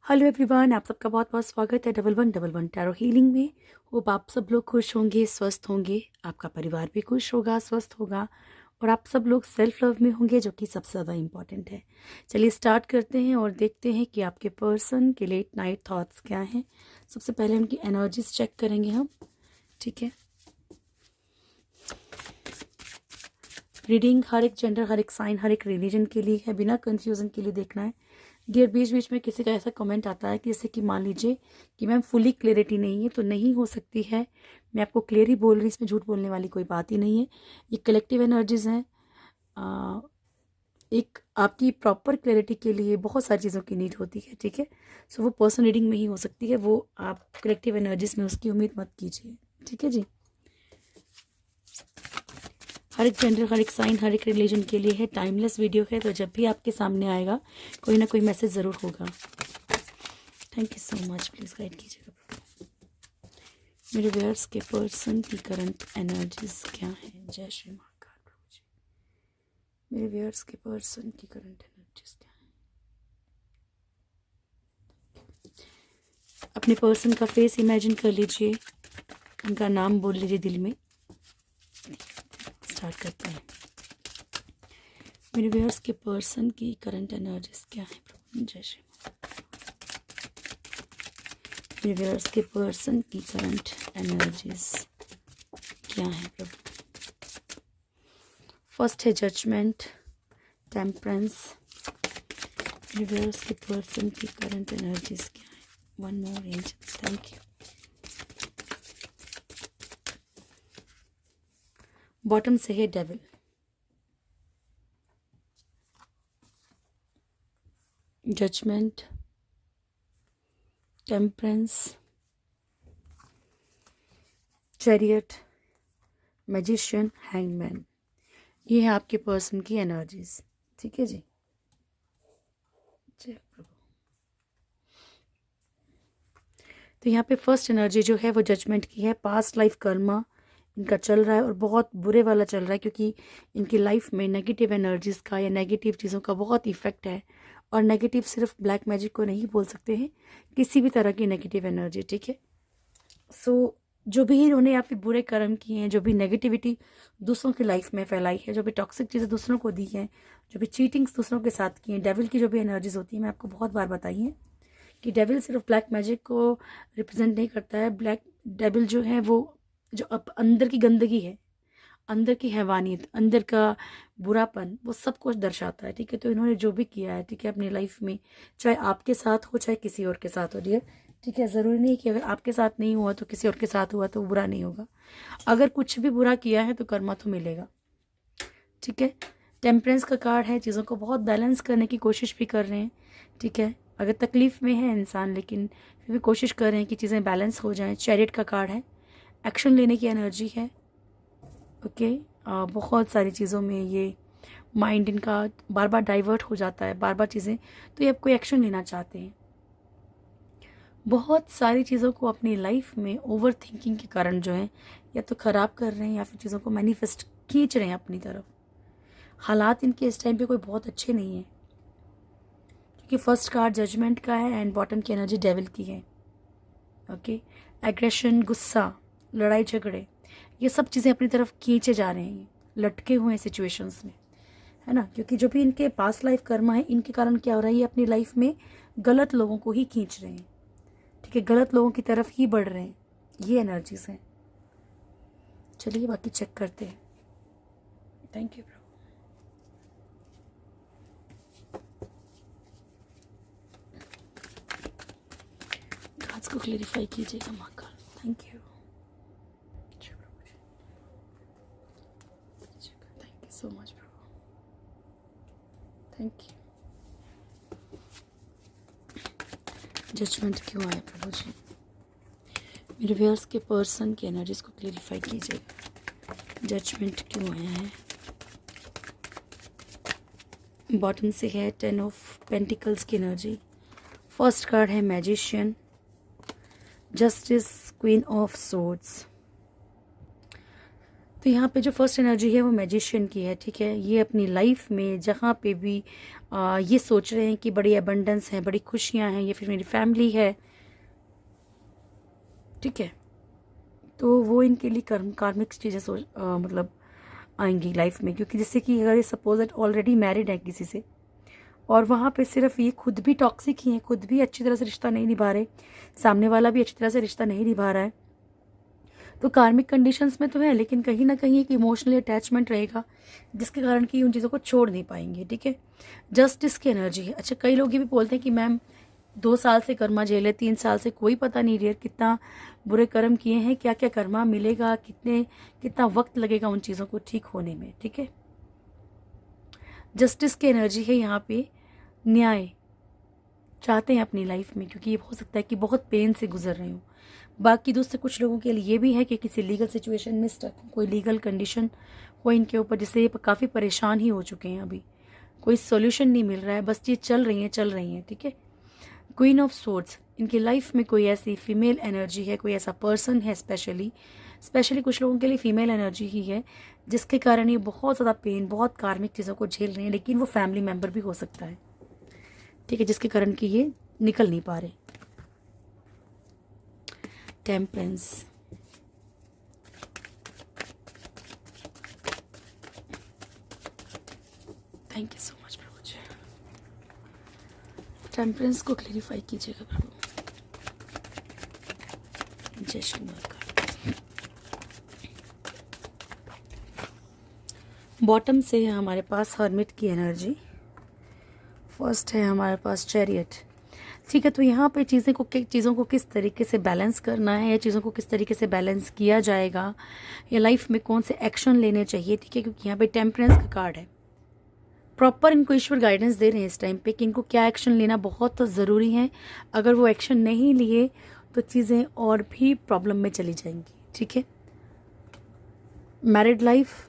Hello everyone, आप सबका बहुत बहुत स्वागत है डबल वन टैरो हीलिंग में। होप आप सब लोग खुश होंगे, स्वस्थ होंगे, आपका परिवार भी खुश होगा, स्वस्थ होगा और आप सब लोग सेल्फ लव में होंगे, जो कि सबसे ज़्यादा इम्पॉर्टेंट है। चलिए स्टार्ट करते हैं और देखते हैं कि आपके पर्सन के लेट नाइट थॉट्स क्या हैं। सबसे पहले उनकी एनर्जीज चेक करेंगे हम, ठीक है। रीडिंग हर एक जेंडर, हर एक साइन, हर एक रिलीजन के लिए है, बिना कंफ्यूजन के लिए देखना है। डियर, बीच बीच में किसी का ऐसा कमेंट आता है कि जैसे कि मान लीजिए कि मैम फुली क्लियरिटी नहीं है, तो नहीं हो सकती है। मैं आपको क्लियर ही बोल रही, इसमें झूठ बोलने वाली कोई बात ही नहीं है। ये कलेक्टिव एनर्जीज हैं। एक आपकी प्रॉपर क्लैरिटी के लिए बहुत सारी चीज़ों की नीड होती है, ठीक है। सो वो पर्सन रीडिंग में ही हो सकती है, वो आप कलेक्टिव एनर्जीज में उसकी उम्मीद मत कीजिए, ठीक है जी। हर एक जेंडर, हर एक साइन, हर एक रिलीजन के लिए है। टाइमलेस वीडियो है, तो जब भी आपके सामने आएगा कोई ना कोई मैसेज ज़रूर होगा। Thank you so much, please guide कीजिएगा। मेरे व्यूअर्स के पर्सन की करंट एनर्जीज क्या है? जय श्री महाकाल प्रभु जी। मेरे व्यूअर्स के पर्सन की करंट एनर्जीज क्या है? अपने पर्सन का फेस इमेजिन कर लीजिए, उनका नाम बोल लीजिए दिल में। स्टार्ट करते हैं। मेरे व्यूअर्स के पर्सन की करंट एनर्जीज क्या है प्रभु? जय श्री। मेरे व्यूअर्स के पर्सन की करंट एनर्जीज क्या है प्रभु? फर्स्ट है जजमेंट, टेम्परेंस। मेरे व्यूअर्स के पर्सन की करंट एनर्जीज क्या है? One more angels, thank you. Bottom से है devil, judgement, temperance, chariot, magician, hangman. ये है आपके पर्सन की एनर्जीज, ठीक है जी। जय प्रभु। तो यहाँ पे फर्स्ट एनर्जी जो है वो जजमेंट की है। पास्ट लाइफ कर्मा इनका चल रहा है और बहुत बुरे वाला चल रहा है, क्योंकि इनकी लाइफ में नेगेटिव एनर्जीज का या नेगेटिव चीज़ों का बहुत इफेक्ट है। और नेगेटिव सिर्फ ब्लैक मैजिक को नहीं बोल सकते हैं, किसी भी तरह की नेगेटिव एनर्जी, ठीक है। सो जो भी इन्होंने यहाँ पे बुरे कर्म किए हैं, जो भी नेगेटिविटी दूसरों की लाइफ में फैलाई है, जो भी टॉक्सिक चीज़ें दूसरों को दी हैं, जो भी चीटिंग्स दूसरों के साथ की हैं, डेविल की जो भी एनर्जीज होती है, मैं आपको बहुत बार बताई है कि डेविल सिर्फ ब्लैक मैजिक को रिप्रेजेंट नहीं करता है। ब्लैक डेविल जो है वो जो अंदर की गंदगी है, अंदर की हैवानियत, अंदर का बुरापन, वो सब कुछ दर्शाता है, ठीक है। तो इन्होंने जो भी किया है, ठीक है, अपनी लाइफ में, चाहे आपके साथ हो चाहे किसी और के साथ हो, डियर, ठीक है। ज़रूरी नहीं कि अगर आपके साथ नहीं हुआ तो किसी और के साथ हुआ तो बुरा नहीं होगा। अगर कुछ भी बुरा किया है तो कर्मा तो मिलेगा, ठीक है। टेम्परेंस का कार्ड है, चीज़ों को बहुत बैलेंस करने की कोशिश भी कर रहे हैं, ठीक है। अगर तकलीफ में है इंसान, लेकिन फिर भी कोशिश कर रहे हैं कि चीज़ें बैलेंस हो जाएं। चैरियट का कार्ड है, एक्शन लेने की एनर्जी है, ओके। बहुत सारी चीज़ों में ये माइंड इनका बार बार डाइवर्ट हो जाता है, बार बार चीज़ें, तो ये अब कोई एक्शन लेना चाहते हैं। बहुत सारी चीज़ों को अपनी लाइफ में ओवर थिंकिंग के कारण जो है या तो ख़राब कर रहे हैं या फिर चीज़ों को मैनिफेस्ट खींच रहे हैं अपनी तरफ। हालात इनके इस टाइम पे कोई बहुत अच्छे नहीं है, क्योंकि फर्स्ट कार्ड जजमेंट का है एंड बॉटम की एनर्जी डेविल की है, ओके। एग्रेशन, गुस्सा, लड़ाई झगड़े, ये सब चीज़ें अपनी तरफ खींचे जा रहे हैं, लटके हुए हैं सिचुएशंस में, है ना। क्योंकि जो भी इनके पास्ट लाइफ कर्मा है, इनके कारण क्या हो रहा है, ये अपनी लाइफ में गलत लोगों को ही खींच रहे हैं, ठीक है, गलत लोगों की तरफ ही बढ़ रहे हैं, ये एनर्जीज हैं। चलिए बाकी चेक करते हैं। Thank you. कार्ड्स को क्लेरिफाई कीजिएगा Mahakal, thank you. Thank you so much प्रभु, थैंक यू। जजमेंट क्यों आया प्रभु जी? मेरे व्यूअर्स के पर्सन की एनर्जीज को क्लेरिफाई कीजिएगा, जजमेंट क्यों आया है? बॉटम से है 10 ऑफ पेंटिकल्स की एनर्जी। फर्स्ट कार्ड है magician, justice, queen of swords. तो यहाँ पे जो फर्स्ट एनर्जी है वो मैजिशियन की है, ठीक है। ये अपनी लाइफ में जहाँ पे भी ये सोच रहे हैं कि बड़ी एबंडेंस है, बड़ी खुशियाँ हैं, ये फिर मेरी फैमिली है, ठीक है, तो वो इनके लिए कार्मिक चीज़ें मतलब आएंगी लाइफ में। क्योंकि जैसे कि अगर ये सपोज दैट ऑलरेडी मैरिड है किसी से और वहाँ पे सिर्फ ये खुद भी टॉक्सिक ही हैं, खुद भी अच्छी तरह से रिश्ता नहीं निभा रहे, सामने वाला भी अच्छी तरह से रिश्ता नहीं निभा रहा है, तो कार्मिक कंडीशंस में तो है, लेकिन कहीं ना कहीं एक इमोशनली अटैचमेंट रहेगा जिसके कारण कि उन चीज़ों को छोड़ नहीं पाएंगे, ठीक है। जस्टिस की एनर्जी है। अच्छा, कई लोग ये भी बोलते हैं कि मैम 2 साल से कर्मा जेल है, 3 साल से, कोई पता नहीं रियर कितना बुरे कर्म किए हैं, क्या क्या कर्मा मिलेगा, कितना वक्त लगेगा उन चीज़ों को ठीक होने में, ठीक है। जस्टिस की एनर्जी है यहाँ पे। न्याय चाहते हैं अपनी लाइफ में, क्योंकि ये हो सकता है कि बहुत पेन से गुजर रहे हो। बाकी दूसरे कुछ लोगों के लिए ये भी है कि किसी लीगल सिचुएशन में स्टक, कोई लीगल कंडीशन हो इनके ऊपर, जिससे ये काफ़ी परेशान ही हो चुके हैं। अभी कोई सोल्यूशन नहीं मिल रहा है, बस ये चल रही हैं, ठीक है। क्वीन ऑफ सोर्ड्स, इनकी लाइफ में कोई ऐसी फीमेल एनर्जी है, कोई ऐसा पर्सन है, स्पेशली कुछ लोगों के लिए फीमेल एनर्जी ही है, जिसके कारण ये बहुत ज़्यादा पेन, बहुत कार्मिक चीज़ों को झेल रहे हैं। लेकिन वो फैमिली मेम्बर भी हो सकता है, ठीक है, जिसके कारण कि ये निकल नहीं पा रहे। Temperance, thank you so much प्रभु जी। टेम्परेंस को क्लेरिफाई कीजिएगा प्रभु। जय श्री महाकाल। बॉटम से है हमारे पास हर्मिट की एनर्जी, फर्स्ट है हमारे पास चैरियट, ठीक है। तो यहाँ पे चीज़ों को किस तरीके से बैलेंस करना है, या चीज़ों को किस तरीके से बैलेंस किया जाएगा, या लाइफ में कौन से एक्शन लेने चाहिए, ठीक है। क्योंकि यहाँ पे टेम्परेंस का कार्ड है, प्रॉपर इनको ईश्वर गाइडेंस दे रहे हैं इस टाइम पे कि इनको क्या एक्शन लेना बहुत ज़रूरी है। अगर वो एक्शन नहीं लिए तो चीज़ें और भी प्रॉब्लम में चली जाएंगी, ठीक है। मैरिड लाइफ,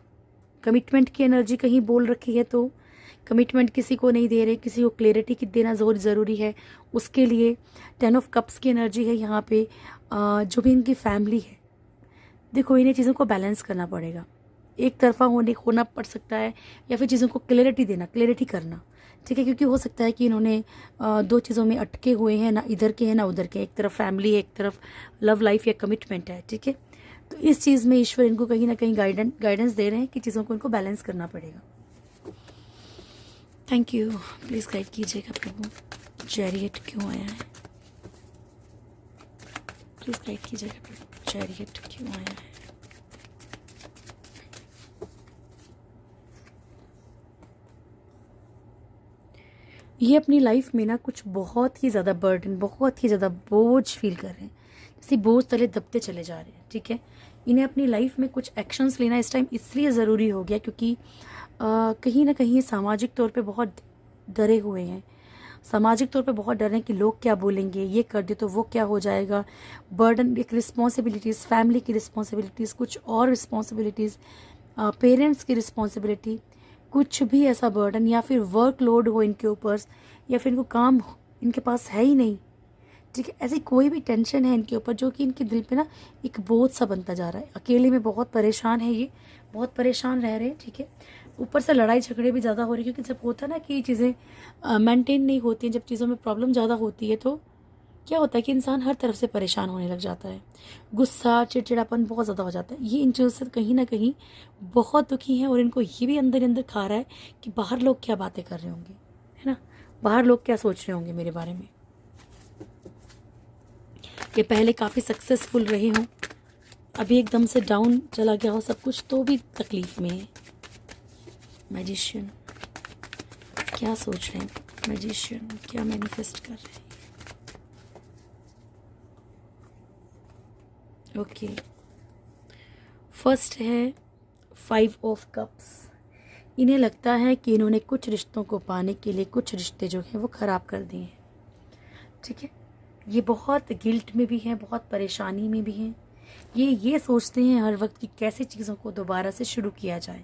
कमिटमेंट की एनर्जी कहीं बोल रखी है, तो कमिटमेंट किसी को नहीं दे रहे, किसी को क्लैरिटी की देना ज़रूरी है। उसके लिए 10 ऑफ कप्स की एनर्जी है यहाँ पे। जो भी इनकी फैमिली है, देखो इन्हें चीज़ों को बैलेंस करना पड़ेगा, एक तरफा होना पड़ सकता है, या फिर चीज़ों को क्लैरिटी करना, ठीक है। क्योंकि हो सकता है कि इन्होंने 2 चीज़ों में अटके हुए हैं, ना इधर के हैं ना उधर के, एक तरफ फैमिली है, एक तरफ लव लाइफ या कमिटमेंट है, ठीक है। तो इस चीज़ में ईश्वर इनको कहीं ना कहीं गाइडेंस दे रहे हैं कि चीज़ों को इनको बैलेंस करना पड़ेगा। थैंक यू, प्लीज़ गाइड कीजिएगा प्रभु। चैरियट क्यों आया है, प्लीज़ गाइड कीजिएगा प्रभु। चैरियट क्यों आया है। ये अपनी लाइफ में ना कुछ बहुत ही ज़्यादा बर्डन, बहुत ही ज़्यादा बोझ फील कर रहे हैं, जैसे बोझ तले दबते चले जा रहे हैं, ठीक है। इन्हें अपनी लाइफ में कुछ एक्शंस लेना इस टाइम इसलिए ज़रूरी हो गया क्योंकि कहीं ना कहीं सामाजिक तौर पे बहुत डरे हुए हैं, सामाजिक तौर पे बहुत डर रहे हैं कि लोग क्या बोलेंगे, ये कर दे तो वो क्या हो जाएगा। बर्डन, एक रिस्पॉन्सिबिलिटीज़, फैमिली की रिस्पॉन्सिबिलिटीज़, कुछ और रिस्पॉन्सिबिलिटीज़, पेरेंट्स की रिस्पॉन्सिबिलिटी, कुछ भी ऐसा बर्डन, या फिर वर्कलोड हो इनके ऊपर, या फिर इनको काम इनके पास है ही नहीं, ठीक है। ऐसी कोई भी टेंशन है इनके ऊपर जो कि इनके दिल पे ना एक बोझ सा बनता जा रहा है। अकेले में बहुत परेशान है, ये बहुत परेशान रह रहे हैं, ठीक है। ऊपर से लड़ाई झगड़े भी ज़्यादा हो रही है, क्योंकि जब होता है ना कि चीज़ें मेंटेन नहीं होती हैं, जब चीज़ों में प्रॉब्लम ज़्यादा होती है, तो क्या होता है कि इंसान हर तरफ से परेशान होने लग जाता है, गुस्सा चिड़चिड़ापन बहुत ज़्यादा हो जाता है। ये इन चीज़ों से कहीं ना कहीं बहुत दुखी हैं, और इनको ये भी अंदर अंदर खा रहा है कि बाहर लोग क्या बातें कर रहे होंगे, है ना, बाहर लोग क्या सोच रहे होंगे मेरे बारे में। ये पहले काफ़ी सक्सेसफुल रहे हों, अभी एकदम से डाउन चला गया हो सब कुछ, तो भी तकलीफ में है। मैजिशियन क्या सोच रहे हैं, मैजिशियन क्या मैनिफेस्ट कर रहे हैं। ओके, फर्स्ट है 5 ऑफ कप्स। इन्हें लगता है कि इन्होंने कुछ रिश्तों को पाने के लिए कुछ रिश्ते जो हैं वो ख़राब कर दिए हैं, ठीक है। ये बहुत गिल्ट में भी हैं, बहुत परेशानी में भी हैं। ये सोचते हैं हर वक्त कि कैसे चीज़ों को दोबारा से शुरू किया जाए।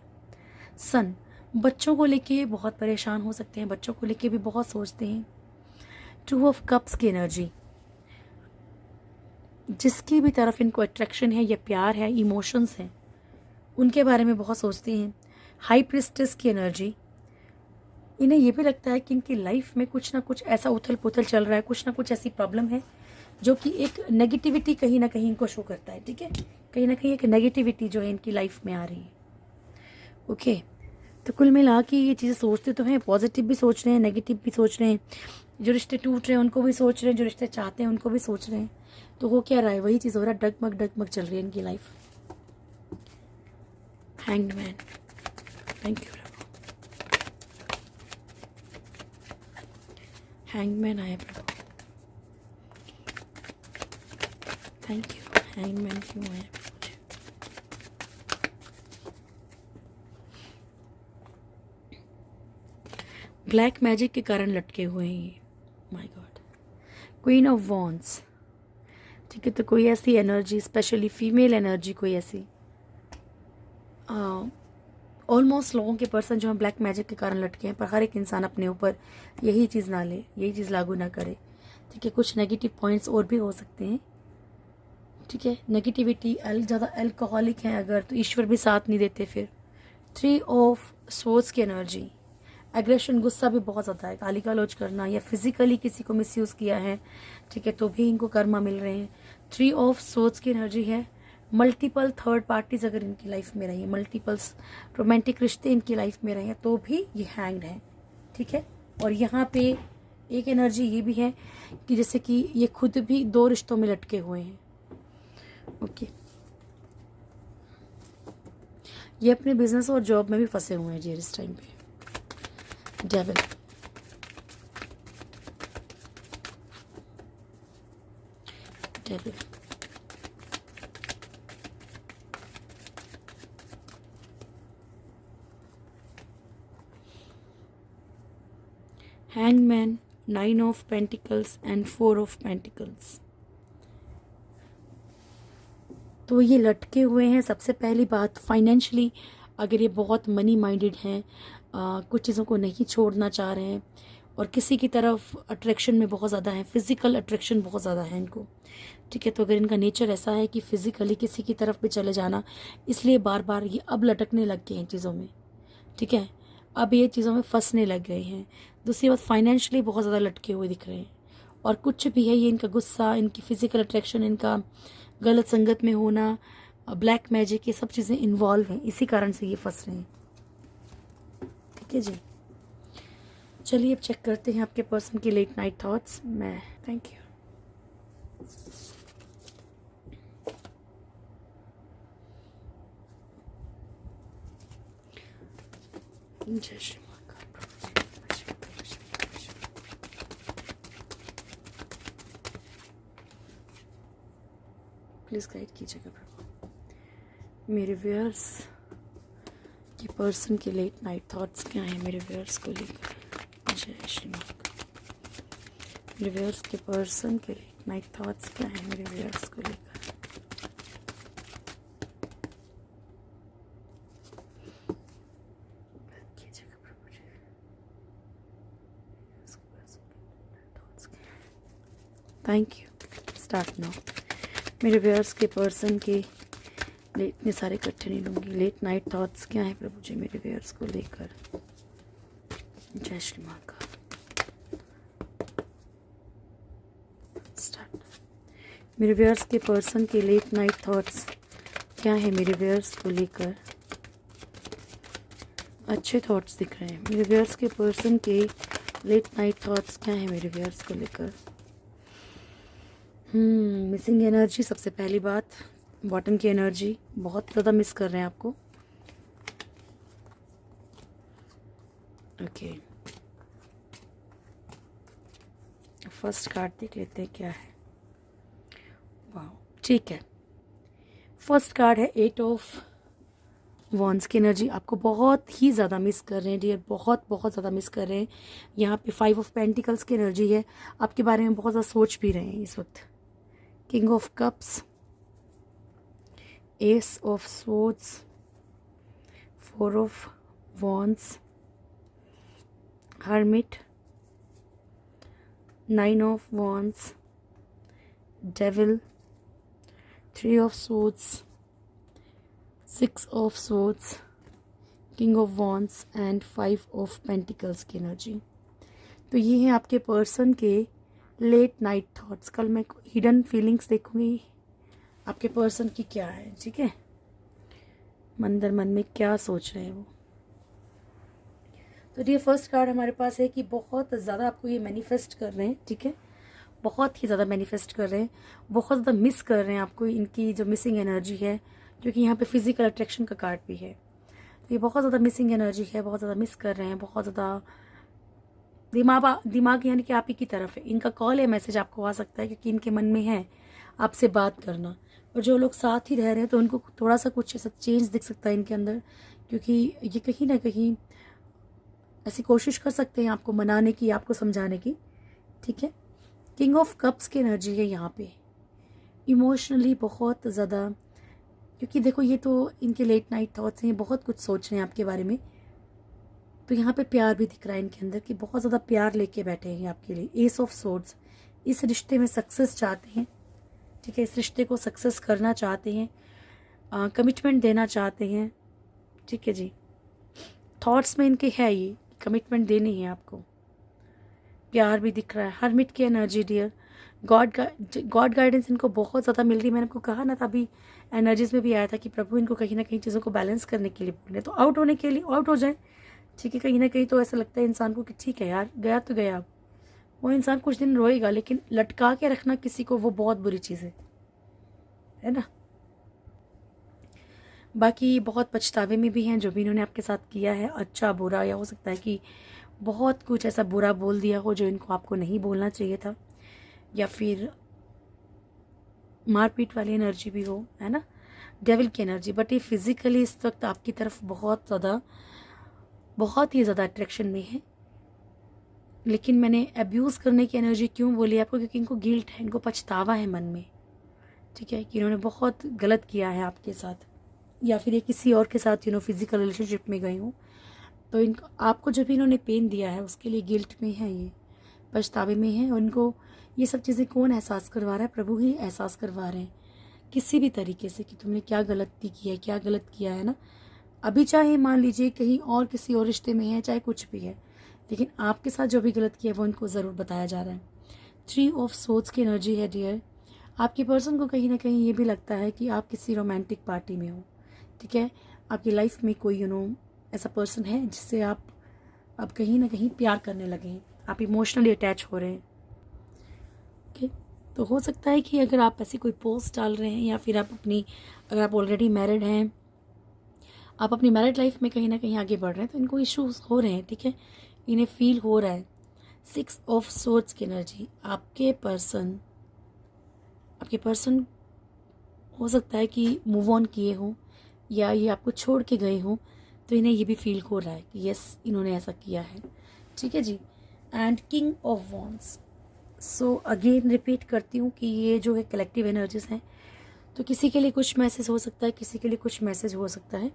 सन, बच्चों को लेके बहुत परेशान हो सकते हैं, बच्चों को लेके भी बहुत सोचते हैं। 2 ऑफ कप्स की एनर्जी, जिसकी भी तरफ इनको अट्रैक्शन है या प्यार है, इमोशंस हैं, उनके बारे में बहुत सोचती हैं। हाई प्रिस्टेस की एनर्जी, इन्हें ये भी लगता है कि इनकी लाइफ में कुछ ना कुछ ऐसा उथल पुथल चल रहा है, कुछ ना कुछ ऐसी प्रॉब्लम है जो कि एक नेगेटिविटी कहीं ना कहीं इनको शो करता है। ठीक है, कहीं ना कहीं एक नेगेटिविटी जो है इनकी लाइफ में आ रही है। ओके, तो कुल मिला के ये चीज़ें सोचते तो हैं, पॉजिटिव भी सोच रहे हैं, नेगेटिव भी सोच रहे हैं। जो रिश्ते टूट रहे हैं उनको भी सोच रहे हैं, जो रिश्ते चाहते हैं उनको भी सोच रहे हैं। तो वो क्या रहा है, वही चीज़ हो रहा है, डगमग डगमग चल रही है इनकी life. Hanged man, thank you. Hangman आया प्रभु, थैंक यू। हैंगमैन क्यों आया मुझे? ब्लैक मैजिक के कारण लटके हुए हैं ये, my God. Queen of wands, ठीक है, तो कोई ऐसी एनर्जी, स्पेशली फीमेल एनर्जी, कोई ऐसी ऑलमोस्ट लोगों के पर्सन जो हैं ब्लैक मैजिक के कारण लटके हैं, पर हर एक इंसान अपने ऊपर यही चीज़ ना ले, यही चीज़ लागू ना करे। ठीक है, कुछ नेगेटिव पॉइंट्स और भी हो सकते हैं। ठीक है, नेगेटिविटी, ज़्यादा अल्कोहलिक हैं अगर, तो ईश्वर भी साथ नहीं देते फिर। 3 ऑफ सोर्स की एनर्जी, एग्रेशन, गुस्सा भी बहुत ज़्यादा है, गाली गलौज करना या फिजिकली किसी को मिसयूज़ किया है, ठीक है, तो भी इनको कर्मा मिल रहे हैं। 3 ऑफ सोर्स की एनर्जी है। मल्टीपल थर्ड पार्टीज अगर इनकी लाइफ में रही है, मल्टीपल्स रोमांटिक रिश्ते इनकी लाइफ में रहे हैं, तो भी ये हैंग्ड है। ठीक है, और यहाँ पे एक एनर्जी ये भी है कि जैसे कि ये खुद भी 2 रिश्तों में लटके हुए हैं। ओके, ये अपने बिजनेस और जॉब में भी फंसे हुए हैं जी इस टाइम पे। Devil, devil, hangman, 9 of pentacles and 4 of pentacles. तो ये लटके हुए हैं। सबसे पहली बात, फाइनेंशियली अगर ये बहुत मनी माइंडेड हैं, कुछ चीज़ों को नहीं छोड़ना चाह रहे हैं और किसी की तरफ अट्रैक्शन में बहुत ज़्यादा है, फिजिकल अट्रैक्शन बहुत ज़्यादा है इनको। ठीक है, तो अगर इनका नेचर ऐसा है कि फिजिकली किसी की तरफ भी चले जाना, इसलिए बार बार ये अब लटकने लग गए हैं चीज़ों में। ठीक है, अब ये चीज़ों में फंसने लग गए हैं। दूसरी बात, फाइनेंशियली बहुत ज़्यादा लटके हुए दिख रहे हैं। और कुछ भी है, ये इनका गुस्सा, इनकी फिजिकल अट्रैक्शन, इनका गलत संगत में होना, ब्लैक मैजिक, ये सब चीज़ें इन्वॉल्व हैं, इसी कारण से ये फंस रहे हैं। ठीक है जी, चलिए अब चेक करते हैं आपके पर्सन की लेट नाइट थॉट्स। मैं थैंक यू। जय श्री प्लीज़ गाइड कीजिएगा प्रभु। मेरे व्यूअर्स के पर्सन के लेट नाइट थॉट्स क्या हैं मेरे व्यूअर्स को लेकर। जय श्री माँ। मेरे व्यूअर्स के पर्सन के लेट नाइट थॉट्स क्या हैं मेरे व्यूअर्स को लेकर। कीजिएगा Prabhu ji. Thank you. Start now. मेरे व्यूअर्स के पर्सन के इतने सारे इकट्ठे नहीं लूँगी। लेट नाइट थॉट्स क्या है प्रभु जी मेरे व्यूअर्स को लेकर। जय श्री माँ का। स्टार्ट। मेरे व्यूअर्स के पर्सन के लेट नाइट थॉट्स क्या है मेरे व्यूअर्स को लेकर। अच्छे थॉट्स दिख रहे हैं। मेरे व्यूअर्स के पर्सन के लेट नाइट थॉट्स क्या है मेरे व्यूअर्स को लेकर। मिसिंग एनर्जी, सबसे पहली बात, बॉटम की एनर्जी बहुत ज़्यादा मिस कर रहे हैं आपको। ओके, फर्स्ट कार्ड देख लेते हैं क्या है। वाह, ठीक है। फर्स्ट कार्ड है 8 ऑफ वॉन्ड्स की एनर्जी। आपको बहुत ही ज़्यादा मिस कर रहे हैं डियर, बहुत बहुत ज़्यादा मिस कर रहे हैं। यहाँ पे 5 ऑफ पेंटिकल्स की एनर्जी है। आपके बारे में बहुत ज़्यादा सोच भी रहे हैं इस वक्त। King of cups, S of swords, 4 of wands, hermit, 9 of wands, devil, 3 of swords, 6 of swords, king of wands and 5 of pentacles की एनर्जी। तो ये है आपके पर्सन के लेट नाइट थॉट्स। कल मैं हिडन फीलिंग्स देखूंगी आपके पर्सन की क्या है, ठीक है, अंदर मन में क्या सोच रहे हैं वो। तो ये फर्स्ट कार्ड हमारे पास है कि बहुत ज़्यादा आपको ये मैनिफेस्ट कर रहे हैं, ठीक है, बहुत ही ज़्यादा मैनिफेस्ट कर रहे हैं, बहुत ज़्यादा मिस कर रहे हैं आपको, इनकी जो मिसिंग एनर्जी है, क्योंकि यहाँ पे फिजिकल अट्रैक्शन का कार्ड भी है। तो ये बहुत ज़्यादा मिसिंग एनर्जी है, बहुत ज़्यादा मिस कर रहे हैं, बहुत ज़्यादा दिमाग यानी कि आप ही की तरफ है। इनका कॉल या मैसेज आपको आ सकता है, क्योंकि इनके मन में है आपसे बात करना। और जो लोग साथ ही रह रहे हैं तो उनको थोड़ा सा कुछ ऐसा चेंज दिख सकता है इनके अंदर, क्योंकि ये कहीं ना कहीं ऐसी कोशिश कर सकते हैं आपको मनाने की, आपको समझाने की, ठीक है। किंग ऑफ कप्स की एनर्जी है यहाँ पे, इमोशनली बहुत ज़्यादा, क्योंकि देखो ये तो इनके लेट नाइट थॉट्स हैं, बहुत कुछ सोच रहे हैं आपके बारे में। तो यहाँ पे प्यार भी दिख रहा है इनके अंदर कि बहुत ज़्यादा प्यार लेके बैठे हैं आपके लिए। एस ऑफ सोर्ड्स, इस रिश्ते में सक्सेस चाहते हैं, ठीक है, इस रिश्ते को सक्सेस करना चाहते हैं, कमिटमेंट देना चाहते हैं, ठीक है जी। थॉट्स में इनके है ये कमिटमेंट देनी है आपको, प्यार भी दिख रहा है। हरमिट की एनर्जी डियर, गॉड गाइडेंस इनको बहुत ज़्यादा मिल रही है। मैंने आपको कहा ना था, अभी एनर्जीज में भी आया था कि प्रभु इनको कहीं ना कहीं चीज़ों को बैलेंस करने के लिए बोल रहे, तो आउट होने के लिए आउट हो जाए, ठीक है। कहीं ना कहीं तो ऐसा लगता है इंसान को कि ठीक है यार, गया तो गया, अब वो इंसान कुछ दिन रोएगा, लेकिन लटका के रखना किसी को वो बहुत बुरी चीज़ है ना। बाकी बहुत पछतावे में भी हैं जो भी इन्होंने आपके साथ किया है, अच्छा बुरा, या हो सकता है कि बहुत कुछ ऐसा बुरा बोल दिया हो जो इनको आपको नहीं बोलना चाहिए था, या फिर मारपीट वाली एनर्जी भी हो, है ना, डेविल की एनर्जी। बट ये फिजिकली इस वक्त आपकी तरफ बहुत ही ज़्यादा अट्रैक्शन में है। लेकिन मैंने अब्यूज़ करने की एनर्जी क्यों बोली आपको, क्योंकि इनको गिल्ट है, इनको पछतावा है मन में, ठीक है, कि इन्होंने बहुत गलत किया है आपके साथ, या फिर ये किसी और के साथ फिजिकल रिलेशनशिप में गए हों। तो इनको आपको जब इन्होंने पेन दिया है उसके लिए गिल्ट में है, ये पछतावे में है। और इनको ये सब चीज़ें कौन एहसास करवा रहा है, प्रभु ही एहसास करवा रहे हैं किसी भी तरीके से कि तुमने क्या गलती की है, क्या गलत किया है ना। अभी चाहे मान लीजिए कहीं और किसी और रिश्ते में है, चाहे कुछ भी है, लेकिन आपके साथ जो भी गलत किया है वो इनको ज़रूर बताया जा रहा है। 3 ऑफ सोर्ड्स की एनर्जी है डियर। आपके पर्सन को कहीं ना कहीं ये भी लगता है कि आप किसी रोमांटिक पार्टी में हो, ठीक है, आपकी लाइफ में कोई ऐसा पर्सन है जिससे आप अब कहीं ना कहीं प्यार करने लगे हैं, आप इमोशनली अटैच हो रहे हैं, ओके। तो हो सकता है कि अगर आप ऐसी कोई पोस्ट डाल रहे हैं, या फिर अगर आप ऑलरेडी मैरिड हैं, आप अपनी मैरिड लाइफ में कहीं ना कहीं आगे बढ़ रहे हैं, तो इनको इश्यूज हो रहे हैं, ठीक है, इन्हें फील हो रहा है। 6 ऑफ सोर्ड्स की एनर्जी, आपके पर्सन हो सकता है कि मूव ऑन किए हों, या ये आपको छोड़ के गए हों, तो इन्हें ये भी फील हो रहा है कि यस इन्होंने ऐसा किया है, ठीक है जी। And king of wands, so again repeat करती हूँ कि ये जो है कलेक्टिव एनर्जीज हैं, तो किसी के लिए कुछ मैसेज हो सकता है, किसी के लिए कुछ मैसेज हो सकता है।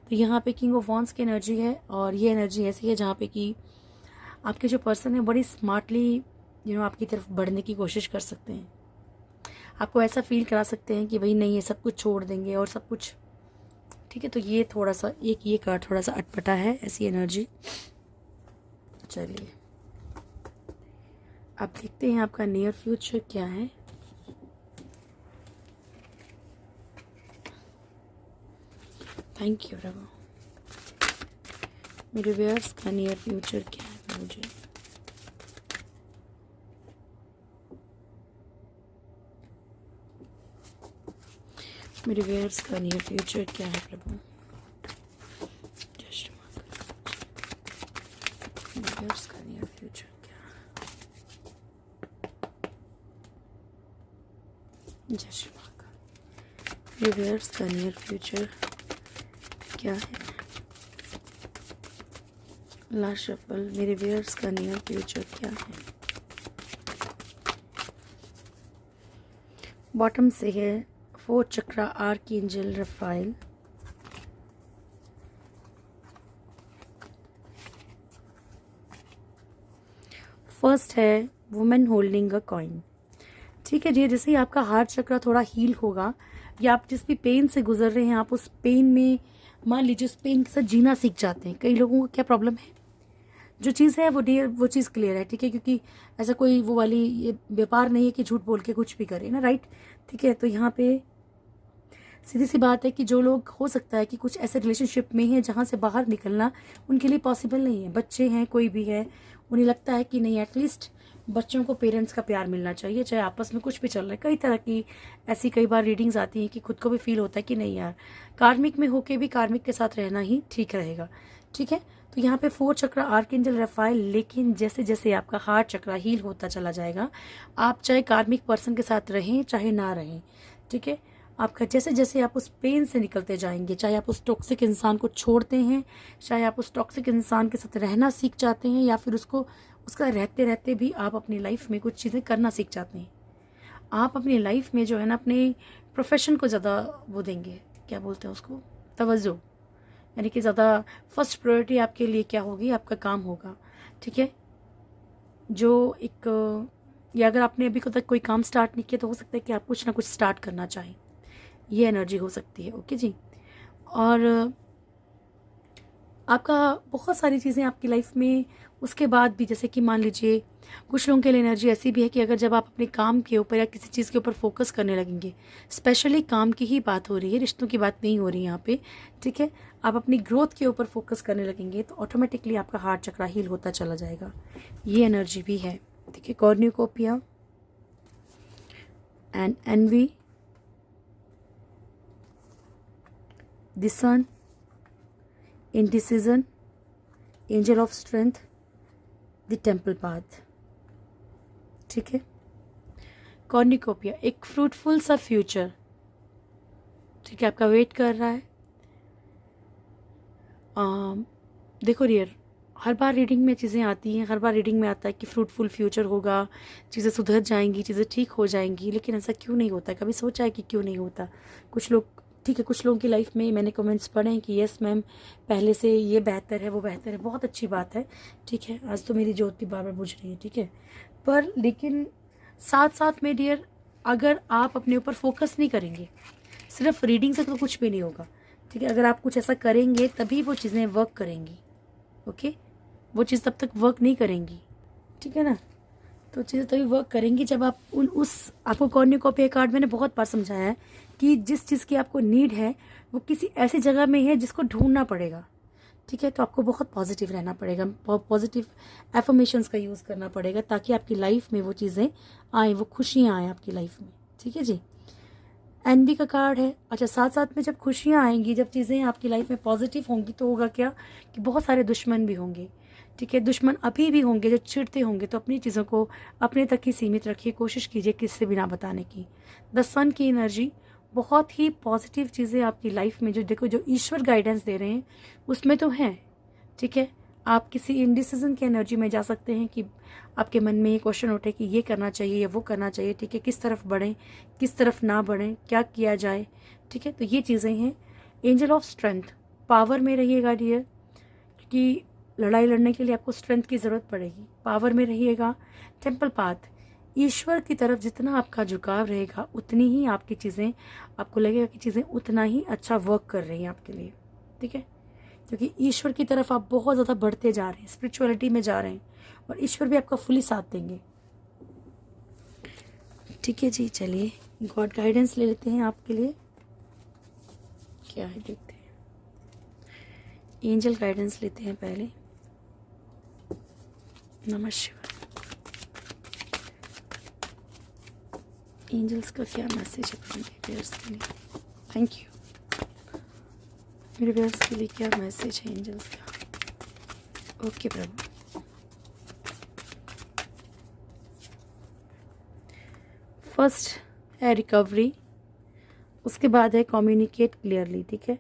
तो यहाँ पे किंग ऑफ वॉन्ड्स की एनर्जी है, और ये एनर्जी ऐसी है जहाँ पे कि आपके जो पर्सन है बड़ी स्मार्टली आपकी तरफ बढ़ने की कोशिश कर सकते हैं, आपको ऐसा फील करा सकते हैं कि भाई नहीं ये सब कुछ छोड़ देंगे और सब कुछ, ठीक है। तो ये थोड़ा सा ये कार्ड थोड़ा सा अटपटा है, ऐसी एनर्जी। चलिए अब देखते हैं आपका नियर फ्यूचर क्या है। थैंक यू प्रभु। मेरे व्यूअर्स का नियर फ्यूचर क्या है मुझे, मेरे व्यूअर्स का नियर फ्यूचर क्या है प्रभु। जस्ट मेरे व्यूअर्स का नियर फ्यूचर क्या है, जस्ट मेरे व्यूअर्स का नियर फ्यूचर क्या है। लास्ट शफल, मेरे व्यूअर्स का नियर फ्यूचर क्या है। बॉटम से है 4 चक्रा आर्कएंजल रफाइल, फर्स्ट है वुमेन होल्डिंग अ कॉइन, ठीक है जी। जैसे ही आपका हार्ट चक्र थोड़ा हील होगा, या आप जिस भी पेन से गुजर रहे हैं, आप उस पेन में, मान लीजिए, उस पेन के साथ जीना सीख जाते हैं। कई लोगों को क्या प्रॉब्लम है, जो चीज़ है वो डियर, वो चीज़ क्लियर है, ठीक है, क्योंकि ऐसा कोई वो वाली ये व्यापार नहीं है कि झूठ बोल के कुछ भी करे ना, राइट। ठीक है, तो यहाँ पे सीधी सी बात है कि जो लोग, हो सकता है कि कुछ ऐसे रिलेशनशिप में हैं जहाँ से बाहर निकलना उनके लिए पॉसिबल नहीं है। बच्चे हैं, कोई भी है, उन्हें लगता है कि नहीं, एटलीस्ट बच्चों को पेरेंट्स का प्यार मिलना चाहिए, चाहे आपस में कुछ भी चल रहा है। कई तरह की ऐसी कई बार रीडिंग्स आती हैं कि खुद को भी फील होता है कि नहीं यार, कार्मिक में होके भी कार्मिक के साथ रहना ही ठीक रहेगा। ठीक है, तो यहाँ पे 4 चक्र आर्कएंजल रफाइल। लेकिन जैसे जैसे आपका हार्ट चक्र हील होता चला जाएगा, आप चाहे कार्मिक पर्सन के साथ रहें चाहे ना रहें, ठीक है, आपका जैसे जैसे आप उस पेन से निकलते जाएंगे, चाहे आप उस टॉक्सिक इंसान को छोड़ते हैं, चाहे आप उस टॉक्सिक इंसान के साथ रहना सीख जाते हैं, या फिर उसका रहते रहते भी आप अपनी लाइफ में कुछ चीज़ें करना सीख जाते हैं। आप अपनी लाइफ में जो है ना, अपने प्रोफेशन को ज़्यादा वो देंगे, क्या बोलते हैं उसको, तवज्जो, यानी कि ज़्यादा फर्स्ट प्रायोरिटी आपके लिए क्या होगी, आपका काम होगा। ठीक है, जो एक, या अगर आपने अभी तक कोई काम स्टार्ट नहीं किया तो हो सकता है कि आप कुछ ना कुछ स्टार्ट करना चाहें, ये एनर्जी हो सकती है। ओके जी। और आपका बहुत सारी चीज़ें आपकी लाइफ में उसके बाद भी, जैसे कि मान लीजिए, कुछ लोगों के लिए एनर्जी ऐसी भी है कि अगर जब आप अपने काम के ऊपर या किसी चीज़ के ऊपर फोकस करने लगेंगे, स्पेशली काम की ही बात हो रही है, रिश्तों की बात नहीं हो रही यहाँ पे, ठीक है, आप अपनी ग्रोथ के ऊपर फोकस करने लगेंगे तो ऑटोमेटिकली आपका हार्ट चक्र हील होता चला जाएगा। ये एनर्जी भी है। ठीक है, cornucopia and envy, the sun, indecision, angel of strength, the temple path। ठीक है, कॉर्निकोपिया, एक फ्रूटफुल सा फ्यूचर, ठीक है, आपका वेट कर रहा है। देखो डियर, हर बार रीडिंग में चीज़ें आती हैं, हर बार रीडिंग में आता है कि फ्रूटफुल फ्यूचर होगा, चीज़ें सुधर जाएंगी, चीज़ें ठीक हो जाएंगी, लेकिन ऐसा क्यों नहीं होता? कभी सोचा है कि क्यों नहीं होता? कुछ लोग, ठीक है, कुछ लोगों की लाइफ में मैंने कमेंट्स पढ़े हैं कि यस मैम, पहले से ये बेहतर है, वो बेहतर है, बहुत अच्छी बात है। ठीक है, आज तो मेरी ज्योति बार बार बुझ रही है, ठीक है, पर लेकिन साथ साथ में डियर, अगर आप अपने ऊपर फोकस नहीं करेंगे, सिर्फ रीडिंग से तो कुछ भी नहीं होगा। ठीक है, अगर आप कुछ ऐसा करेंगे तभी वो चीज़ें वर्क करेंगी। ओके, वो चीज़ तब तक वर्क नहीं करेंगी, ठीक है ना, तो चीज़ें तभी वर्क करेंगी जब आप आपको कॉर्न्यूकोपिया कार्ड मैंने बहुत बार समझाया है कि जिस चीज़ की आपको नीड है वो किसी ऐसी जगह में है जिसको ढूंढना पड़ेगा। ठीक है, तो आपको बहुत पॉजिटिव रहना पड़ेगा, पॉजिटिव एफर्मेशंस का यूज़ करना पड़ेगा ताकि आपकी लाइफ में वो चीज़ें आए, वो खुशियाँ आएँ आपकी लाइफ में। ठीक है जी, एनबी का कार्ड है। अच्छा, साथ साथ में जब खुशियाँ आएंगी, जब चीज़ें आपकी लाइफ में पॉजिटिव होंगी, तो होगा क्या कि बहुत सारे दुश्मन भी होंगे। ठीक है, दुश्मन अभी भी होंगे जो चिढ़ते होंगे, तो अपनी चीज़ों को अपने तक ही सीमित रखिए, कोशिश कीजिए किससे भी ना बताने की। द सन की एनर्जी, बहुत ही पॉजिटिव चीज़ें आपकी लाइफ में, जो देखो, जो ईश्वर गाइडेंस दे रहे हैं उसमें तो हैं। ठीक है, आप किसी इंडिसीजन की एनर्जी में जा सकते हैं कि आपके मन में ये क्वेश्चन उठे कि ये करना चाहिए या वो करना चाहिए। ठीक है, किस तरफ बढ़ें, किस तरफ ना बढ़ें, क्या किया जाए। ठीक है, तो ये चीज़ें हैं। एंजल ऑफ स्ट्रेंथ, पावर में रहिएगा डियर, क्योंकि लड़ाई लड़ने के लिए आपको स्ट्रेंथ की ज़रूरत पड़ेगी। पावर में रहिएगा। टेम्पल पाथ, ईश्वर की तरफ जितना आपका झुकाव रहेगा उतनी ही आपकी चीज़ें, आपको लगेगा कि चीज़ें उतना ही अच्छा वर्क कर रही हैं आपके लिए। ठीक है, क्योंकि ईश्वर की तरफ आप बहुत ज़्यादा बढ़ते जा रहे हैं, स्पिरिचुअलिटी में जा रहे हैं, और ईश्वर भी आपका फुली साथ देंगे। ठीक है जी, चलिए गॉड गाइडेंस ले लेते हैं आपके लिए, क्या है देखते हैं। एंजल गाइडेंस लेते हैं पहले। नमः शिवाय। एंजल्स का क्या मैसेज है मेरे व्यूअर्स के लिए? Thank you. मेरे व्यूअर्स के लिए क्या मैसेज है एंजल्स का? ओके प्रभु। फर्स्ट है रिकवरी, उसके बाद है कम्युनिकेट क्लियरली। ठीक है,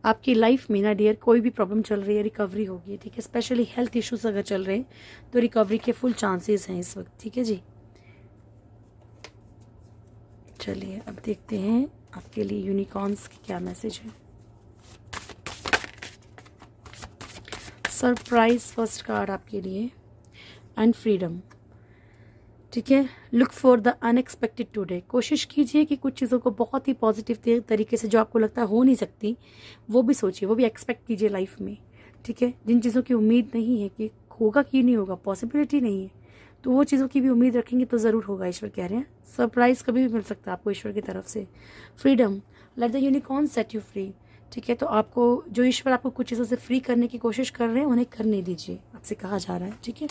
आपकी लाइफ में ना डियर कोई भी प्रॉब्लम चल रही है, रिकवरी होगी। ठीक है, स्पेशली हेल्थ इश्यूज अगर चल रहे हैं तो रिकवरी के फुल चांसेस हैं इस वक्त। ठीक है जी, चलिए अब देखते हैं आपके लिए यूनिकॉर्न्स की क्या मैसेज है। सरप्राइज फर्स्ट कार्ड आपके लिए, एंड फ्रीडम। ठीक है। Look for the unexpected today, कोशिश कीजिए कि कुछ चीज़ों को बहुत ही पॉजिटिव तरीके से, जो आपको लगता है हो नहीं सकती, वो भी सोचिए, वो भी एक्सपेक्ट कीजिए लाइफ में। ठीक है। जिन चीज़ों की उम्मीद नहीं है कि होगा कि नहीं होगा, पॉसिबिलिटी नहीं है, तो वो चीज़ों की भी उम्मीद रखेंगे तो ज़रूर होगा। ईश्वर कह रहे हैं सरप्राइज़ कभी भी मिल सकता है आपको ईश्वर की तरफ से। Freedom, let the unicorn set you free. ठीक है। तो आपको जो ईश्वर आपको कुछ चीज़ों से फ्री करने की कोशिश कर रहे हैं, उन्हें करने दीजिए, आपसे कहा जा रहा है। ठीक है।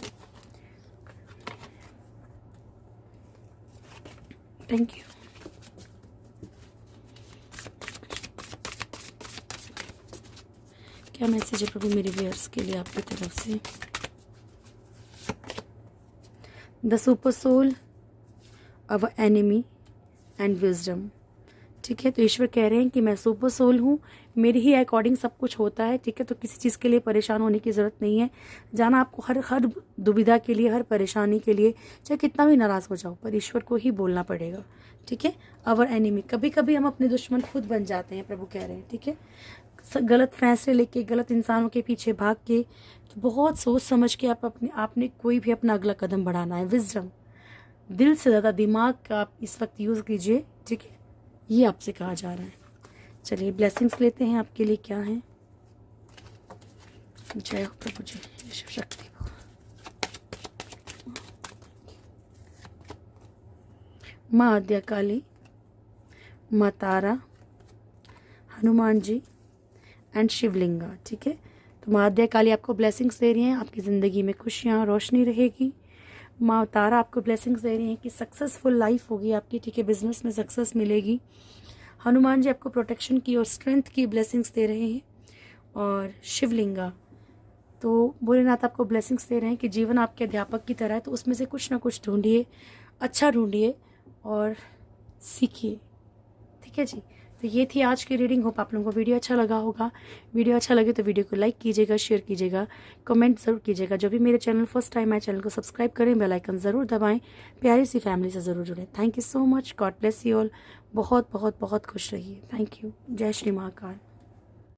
Thank you. क्या मैसेज है प्रभु मेरे व्यूअर्स के लिए आपकी तरफ से? The super soul, our enemy and wisdom. ठीक है। तो ईश्वर कह रहे हैं कि मैं सुपर सोल हूँ, मेरे ही अकॉर्डिंग सब कुछ होता है। ठीक है। तो किसी चीज़ के लिए परेशान होने की ज़रूरत नहीं है। जाना आपको हर दुविधा के लिए, हर परेशानी के लिए, चाहे कितना भी नाराज़ हो जाओ, पर ईश्वर को ही बोलना पड़ेगा। ठीक है। अवर एनिमी, कभी कभी हम अपने दुश्मन खुद बन जाते हैं, प्रभु कह रहे हैं। ठीक है। गलत फैसले लेके, गलत इंसानों के पीछे भाग के, तो बहुत सोच समझ के आपने कोई भी अपना अगला कदम बढ़ाना है। विजडम, दिल से ज़्यादा दिमाग का आप इस वक्त यूज़ कीजिए। ठीक है। ये आपसे कहा जा रहा है। चलिए ब्लेसिंग्स लेते हैं आपके लिए क्या है। जय हो प्रभु जी, शिव शक्ति। माँ आद्या काली, माँ तारा, हनुमान जी एंड शिवलिंगा। ठीक है। तो माँ आद्या काली आपको ब्लेसिंग्स दे रही हैं, आपकी ज़िंदगी में खुशियाँ, रोशनी रहेगी। माँ तारा आपको ब्लेसिंग्स दे रही हैं कि सक्सेसफुल लाइफ होगी आपकी। ठीक है। बिजनेस में सक्सेस मिलेगी। हनुमान जी आपको प्रोटेक्शन की और स्ट्रेंथ की ब्लेसिंग्स दे रहे हैं। और शिवलिंगा, तो भोलेनाथ आपको ब्लेसिंग्स दे रहे हैं कि जीवन आपके अध्यापक की तरह है, तो उसमें से कुछ ना कुछ ढूंढिए, अच्छा ढूंढिए और सीखिए। ठीक है जी। तो ये थी आज की रीडिंग। होप आप लोगों को वीडियो अच्छा लगा होगा। वीडियो अच्छा लगे तो वीडियो को लाइक कीजिएगा, शेयर कीजिएगा, कमेंट ज़रूर कीजिएगा। जो भी मेरे चैनल फर्स्ट टाइम आए, चैनल को सब्सक्राइब करें, बेल आइकन ज़रूर दबाएं, प्यारी सी फैमिली से ज़रूर जुड़ें। Thank you so much. God bless you all. बहुत बहुत बहुत खुश रहिए। Thank you. जय श्री महाकाल।